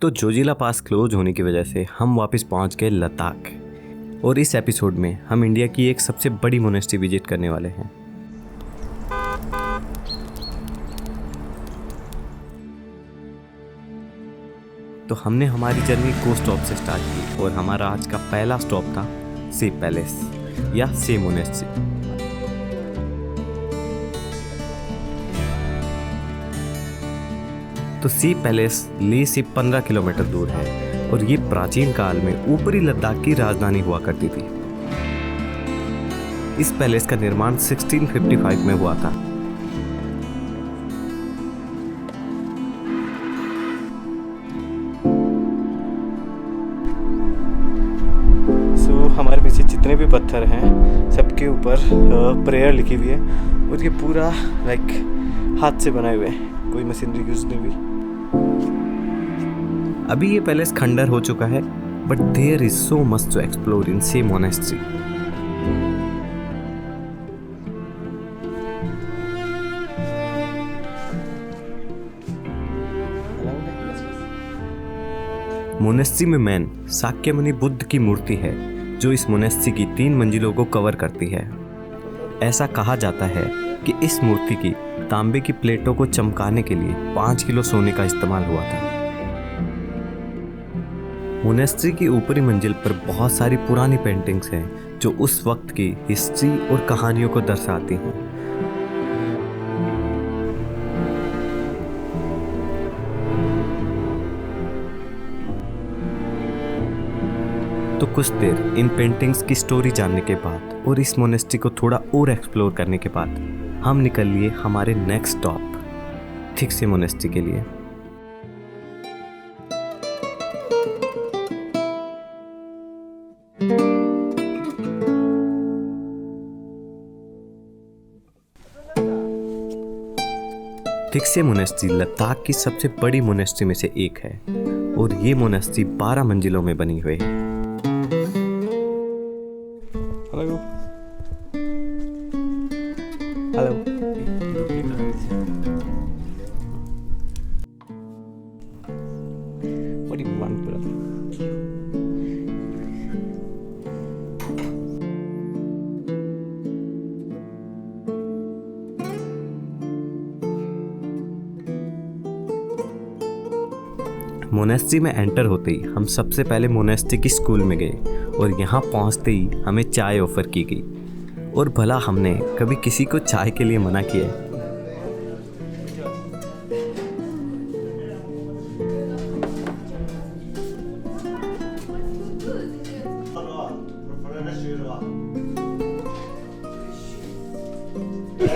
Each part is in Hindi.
तो जोजिला पास क्लोज होने की वजह से हम वापस पहुंच गए लद्दाख। और इस एपिसोड में हम इंडिया की एक सबसे बड़ी मोनेस्ट्री विजिट करने वाले हैं। तो हमने हमारी जर्नी को स्टॉप से स्टार्ट की और हमारा आज का पहला स्टॉप था से पैलेस या से मोनेस्ट्री। तो सी पैलेस लेह से 15 किलोमीटर दूर है और ये प्राचीन काल में ऊपरी लद्दाख की राजधानी हुआ करती थी। इस पैलेस का निर्माण 1655 में हुआ था। हमारे पीछे जितने भी पत्थर हैं सबके ऊपर प्रेयर लिखी हुई है और ये पूरा हाथ से बनाए हुए हैं, कोई मशीनरी यूज नहीं हुई। अभी ये पैलेस खंडर हो चुका है, but there is so much to explore in से मोनेस्ट्री। मोनेस्ट्री में मेन शाक्यमुनि बुद्ध की मूर्ति है जो इस मोनेस्ट्री की 3 मंजिलों को कवर करती है। ऐसा कहा जाता है कि इस मूर्ति की तांबे की प्लेटों को चमकाने के लिए 5 किलो सोने का इस्तेमाल हुआ था। मोनेस्ट्री की ऊपरी मंजिल पर बहुत सारी पुरानी पेंटिंग्स हैं जो उस वक्त की हिस्ट्री और कहानियों को दर्शाती हैं। तो कुछ देर इन पेंटिंग्स की स्टोरी जानने के बाद और इस मोनेस्ट्री को थोड़ा और एक्सप्लोर करने के बाद हम निकल लिए हमारे नेक्स्ट स्टॉप थिक्से मोनेस्ट्री के लिए। थिक्से मोनेस्ट्री लद्दाख की सबसे बड़ी मोनेस्ट्री में से एक है और ये मोनेस्ट्री 12 मंजिलों में बनी हुई है। Hello What do you want, brother? Monastery में एंटर होते ही हम सबसे पहले मोनेस्ट्री की स्कूल में गए और यहाँ पहुँचते ही हमें चाय ऑफर की गई। और भला हमने कभी किसी को चाय के लिए मना किया है?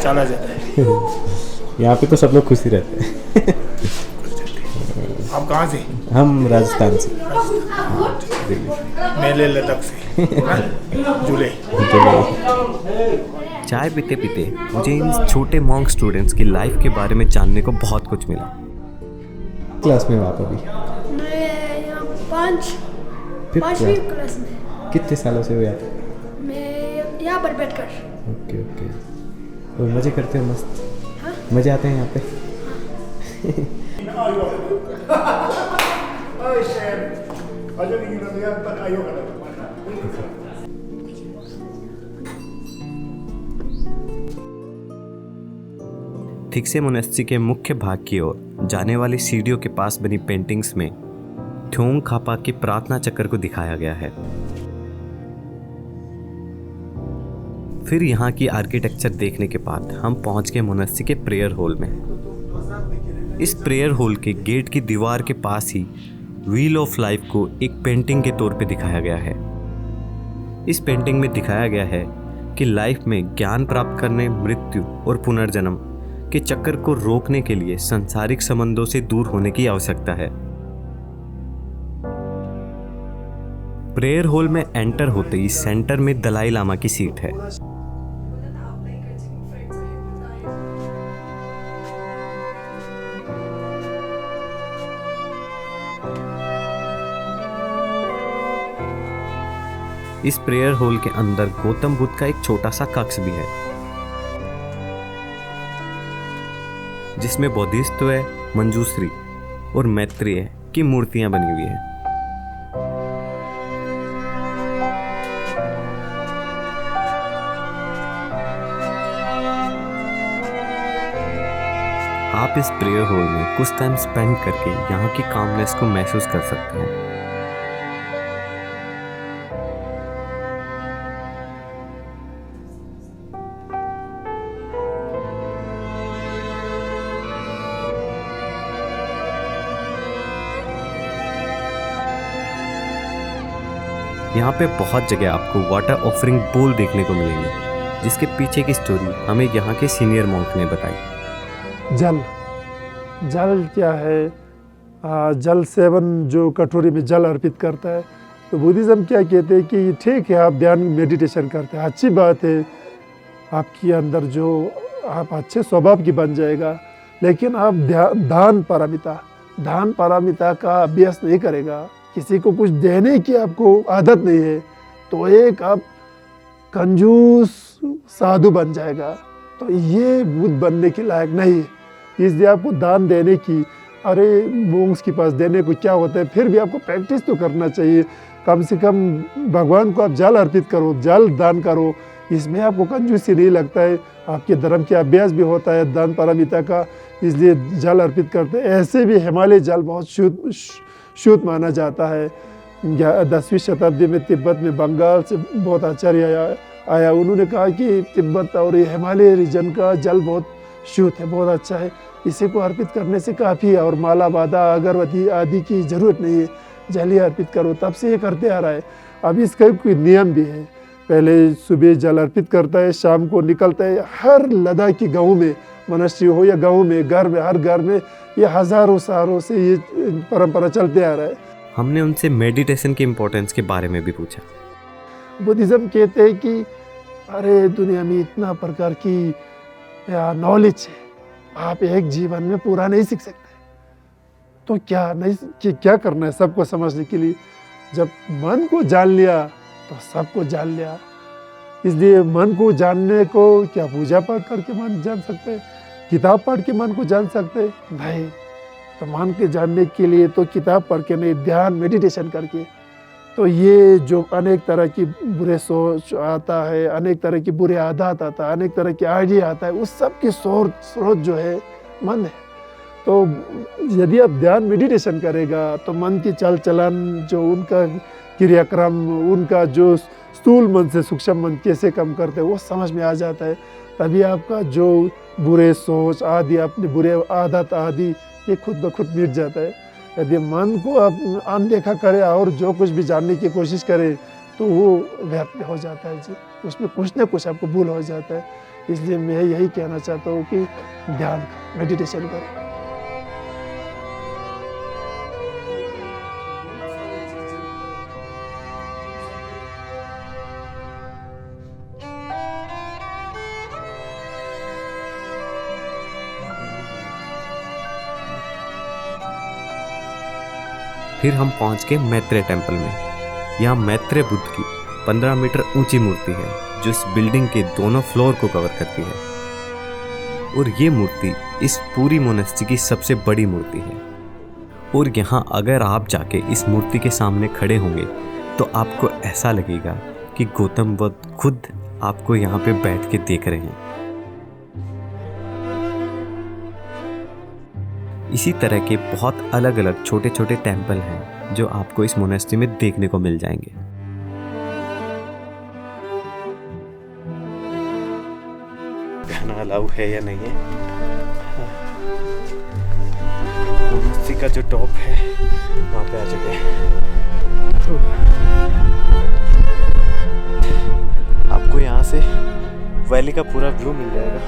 चला जाता है। यहाँ पे तो सब लोग खुश ही रहते हैं। आप कहाँ से? हम राजस्थान से। मैं ले लद्दाख से। जुले। चाय पीते पीते मुझे इन छोटे मॉन्क स्टूडेंट्स की लाइफ के बारे में जानने को बहुत कुछ मिला। क्लास में आप अभी? मैं यहाँ 5वीं क्लास में। कितने सालों से हो यहाँ? मैं यहाँ पर बैठकर। Okay okay. और मजे करते हो? मस्त। हाँ? मजे आते हैं यहाँ पे? थिक्से मोनेस्ट्री के मुख्य भाग की ओर जाने वाली सीढ़ियों के पास बनी पेंटिंग्स में थ्योंग खापा के प्रार्थना चक्र को दिखाया गया है। फिर यहाँ की आर्किटेक्चर देखने के बाद हम पहुँच गए मोनेस्ट्री के प्रेयर हॉल में। इस प्रेयर हॉल के गेट की दीवार के पास ही व्हील ऑफ लाइफ को एक पेंटिंग के तौर पे दिखाया गया है। इस पेंटिंग में दिखाया गया है कि लाइफ में ज्ञान प्राप्त करने, मृत्यु और पुनर्जन्म के चक्कर को रोकने के लिए सांसारिक संबंधों से दूर होने की आवश्यकता है। प्रेयर हॉल में एंटर होते ही सेंटर में दलाई लामा की सीट है। इस प्रेयर हॉल के अंदर गौतम बुद्ध का एक छोटा सा कक्ष भी है जिसमें बोधिसत्व, मंजूश्री और मैत्रेय की मूर्तियां बनी हुई हैं। आप इस प्रेयर हॉल में कुछ टाइम स्पेंड करके यहाँ की कामनेस को महसूस कर सकते हैं। यहाँ पे बहुत जगह आपको वाटर ऑफरिंग बोल देखने को मिलेंगे, जिसके पीछे की स्टोरी हमें यहाँ के सीनियर मॉन्क ने बताई। जल क्या है? जल सेवन, जो कटोरी में जल अर्पित करता है। तो बुद्धिज़्म क्या कहते हैं कि ठीक है, आप ध्यान मेडिटेशन करते हैं, अच्छी बात है, आपके अंदर जो आप अच्छे स्वभाव की बन जाएगा, लेकिन आप दान पारमिता का अभ्यास नहीं करेगा, किसी को कुछ देने की आपको आदत नहीं है, तो एक आप कंजूस साधु बन जाएगा। तो ये बुद्ध बनने के लायक नहीं है। इसलिए आपको दान देने की, अरे मोंग्स के पास देने को क्या होता है, फिर भी आपको प्रैक्टिस तो करना चाहिए। कम से कम भगवान को आप जल अर्पित करो, जल दान करो, इसमें आपको कंजूसी नहीं लगता है, आपके धर्म के अभ्यास भी होता है दान पारमिता का, इसलिए जल अर्पित करते हैं। ऐसे भी हिमालय जल बहुत शुद्ध माना जाता है। 10वीं शताब्दी में तिब्बत में बंगाल से बहुत आचार्य आया, उन्होंने कहा कि तिब्बत और हिमालय रीजन का जल बहुत शुद्ध है, बहुत अच्छा है, इसी को अर्पित करने से काफ़ी है, और माला बादा अगरबत्ती आदि की ज़रूरत नहीं है, जल ही अर्पित करो। तब से ये करते आ रहा है। अब इसका कोई नियम भी है, पहले सुबह जल अर्पित करता है, शाम को निकलता है। हर लद्दाख की गाँव में, मनुष्य हो या गाँव में, घर में, हर घर में ये हज़ारों सालों से ये परंपरा चलते आ रहा है। हमने उनसे मेडिटेशन के इम्पोर्टेंस के बारे में भी पूछा। बुद्धिज़्म कहते हैं कि अरे दुनिया में इतना प्रकार की नॉलेज है, आप एक जीवन में पूरा नहीं सीख सकते, तो क्या करना है सबको समझने के लिए? जब मन को जान लिया तो सबको जान लिया। इसलिए मन को जानने को क्या पूजा पाठ करके मन जान सकते हैं, किताब पढ़ के मन को जान सकते हैं? नहीं। तो मन के जानने के लिए तो किताब पढ़ के नहीं, ध्यान मेडिटेशन करके। तो ये जो अनेक तरह की बुरे सोच आता है, अनेक तरह की बुरे आदत आता है, अनेक तरह की आइडिया आता है, उस सब की स्रोत जो है मन है। तो यदि आप ध्यान मेडिटेशन करेगा तो मन की चाल चलन, जो उनका क्रियाक्रम, उनका जो स्थूल मन से सूक्ष्म मन कैसे कम करते हैं, वो समझ में आ जाता है। तभी आपका जो बुरे सोच आदि, अपने बुरे आदत आदि, ये खुद ब खुद मिट जाता है। यदि मन को आप अनदेखा करे और जो कुछ भी जानने की कोशिश करे तो वो व्यर्थ हो जाता है जी, उसमें कुछ ना कुछ आपको भूल हो जाता है। इसलिए मैं यही कहना चाहता हूँ कि ध्यान मेडिटेशन करें। फिर हम पहुंच गए मैत्रेय टेम्पल में। यहाँ मैत्रेय बुद्ध की 15 मीटर ऊंची मूर्ति है, जो इस बिल्डिंग के दोनों फ्लोर को कवर करती है। और ये मूर्ति इस पूरी मोनेस्ट्री की सबसे बड़ी मूर्ति है। और यहाँ अगर आप जाके इस मूर्ति के सामने खड़े होंगे तो आपको ऐसा लगेगा कि गौतम बुद्ध खुद आपको यहाँ पे बैठ के देख रहे हैं। इसी तरह के बहुत अलग अलग छोटे छोटे टेम्पल हैं जो आपको इस मोनेस्ट्री में देखने को मिल जाएंगे। गाना अलाउ है या नहीं है? मोनेस्ट्री का जो टॉप है वहाँ पे आ चुके हैं। आपको यहाँ से वैली का पूरा व्यू मिल जाएगा,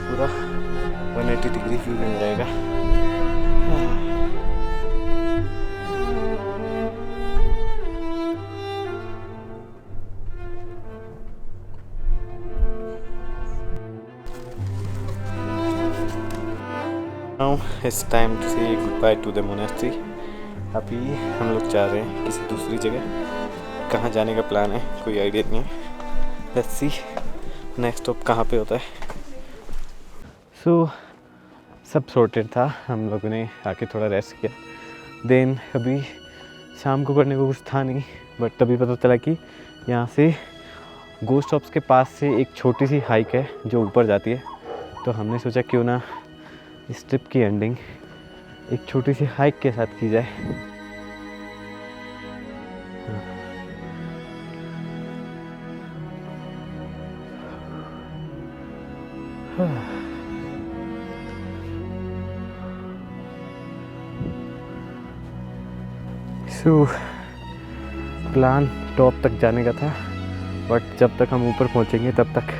पूरा 180 डिग्री व्यू मिल जाएगा। Now it's time to say goodbye to the monastery. अभी हम लोग जा रहे हैं किसी दूसरी जगह। कहाँ जाने का प्लान है कोई आइडिया नहीं है। Let's see नेक्स्ट स्टॉप कहाँ पे होता है। So सब सॉर्टेड था, हम लोगों ने आके थोड़ा रेस्ट किया देन अभी शाम को करने को कुछ था नहीं, बट तभी पता चला कि यहाँ से गोस्ट ऑप्स के पास से एक छोटी सी हाइक है जो ऊपर जाती है। तो हमने सोचा क्यों ना इस ट्रिप की एंडिंग एक छोटी सी हाइक के साथ की जाए। सो प्लान टॉप तक जाने का था, बट जब तक हम ऊपर पहुंचेंगे तब तक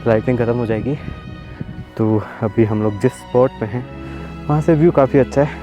लाइटिंग ख़त्म हो जाएगी। तो अभी हम लोग जिस स्पॉट पे हैं वहाँ से व्यू काफ़ी अच्छा है,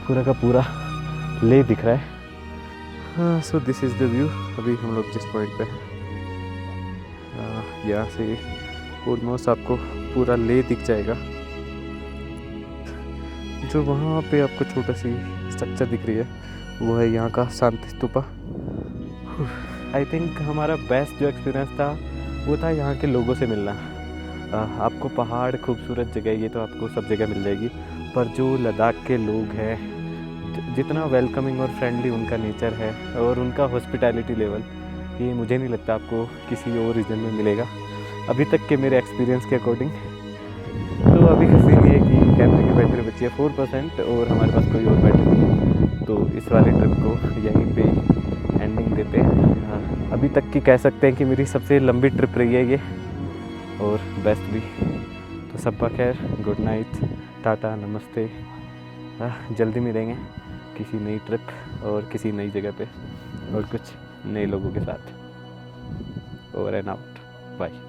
पूरा का पूरा ले दिख रहा है। हाँ, so this is the view. अभी हम लोग जिस पॉइंट पे हैं यहाँ से ऑलमोस्ट आपको पूरा ले दिख जाएगा। जो वहाँ पे आपको छोटा सी स्ट्रक्चर दिख रही है वो है यहाँ का शांति स्तूपा। आई थिंक हमारा बेस्ट जो एक्सपीरियंस था वो था यहाँ के लोगों से मिलना। आपको पहाड़ खूबसूरत जगह ये तो आपको सब जगह मिल जाएगी, पर जो लद्दाख के लोग हैं जितना वेलकमिंग और फ्रेंडली उनका नेचर है और उनका हॉस्पिटैलिटी लेवल, ये मुझे नहीं लगता आपको किसी और रीजन में मिलेगा अभी तक के मेरे एक्सपीरियंस के अकॉर्डिंग। तो अभी का सीन ये है कि कैमरे की बैटरी बची है 4% और हमारे पास कोई और बैटरी नहीं है, तो इस वाले ट्रिप को यहीं पे एंडिंग देते हैं। अभी तक की कह सकते हैं कि मेरी सबसे लंबी ट्रिप रही है ये, और बेस्ट भी। तो सबका खैर, गुड नाइट, टाटा, नमस्ते। जल्दी मिलेंगे किसी नई ट्रिप और किसी नई जगह पे और कुछ नए लोगों के साथ। Over and out, bye.